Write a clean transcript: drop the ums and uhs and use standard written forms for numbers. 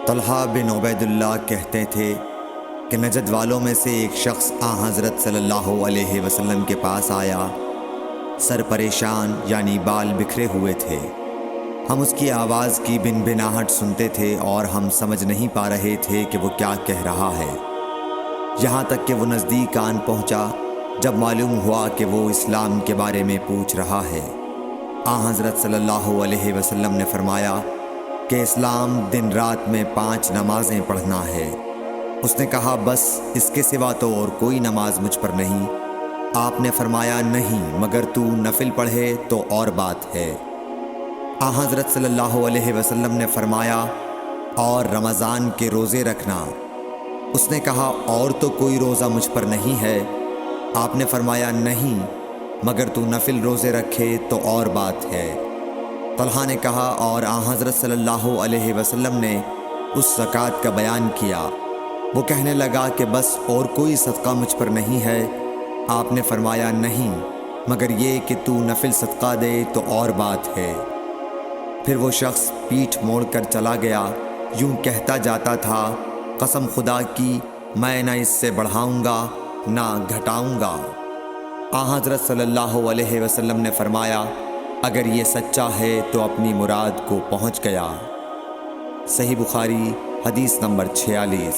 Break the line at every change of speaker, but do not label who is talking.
طلحہ بن عبید اللہ کہتے تھے کہ نجد والوں میں سے ایک شخص حضرت صلی اللہ علیہ وسلم کے پاس آیا، سر پریشان یعنی بال بکھرے ہوئے تھے۔ ہم اس کی آواز کی بنبناہٹ سنتے تھے اور ہم سمجھ نہیں پا رہے تھے کہ وہ کیا کہہ رہا ہے، یہاں تک کہ وہ نزدیک آن پہنچا جب معلوم ہوا کہ وہ اسلام کے بارے میں پوچھ رہا ہے۔ حضرت صلی اللہ علیہ وسلم نے فرمایا کہ اسلام دن رات میں 5 نمازیں پڑھنا ہے۔ اس نے کہا بس اس کے سوا تو اور کوئی نماز مجھ پر نہیں۔ آپ نے فرمایا نہیں مگر تو نفل پڑھے تو اور بات ہے۔ حضرت صلی اللہ علیہ وسلم نے فرمایا اور رمضان کے روزے رکھنا۔ اس نے کہا اور تو کوئی روزہ مجھ پر نہیں ہے۔ آپ نے فرمایا نہیں مگر تو نفل روزے رکھے تو اور بات ہے۔ طلحہ نے کہا اور حضرت صلی اللہ علیہ وسلم نے اس زکوٰۃ کا بیان کیا۔ وہ کہنے لگا کہ بس اور کوئی صدقہ مجھ پر نہیں ہے۔ آپ نے فرمایا نہیں مگر یہ کہ تو نفل صدقہ دے تو اور بات ہے۔ پھر وہ شخص پیٹھ موڑ کر چلا گیا، یوں کہتا جاتا تھا قسم خدا کی میں نہ اس سے بڑھاؤں گا نہ گھٹاؤں گا۔ حضرت صلی اللہ علیہ وسلم نے فرمایا اگر یہ سچا ہے تو اپنی مراد کو پہنچ گیا۔ صحیح بخاری حدیث نمبر 46۔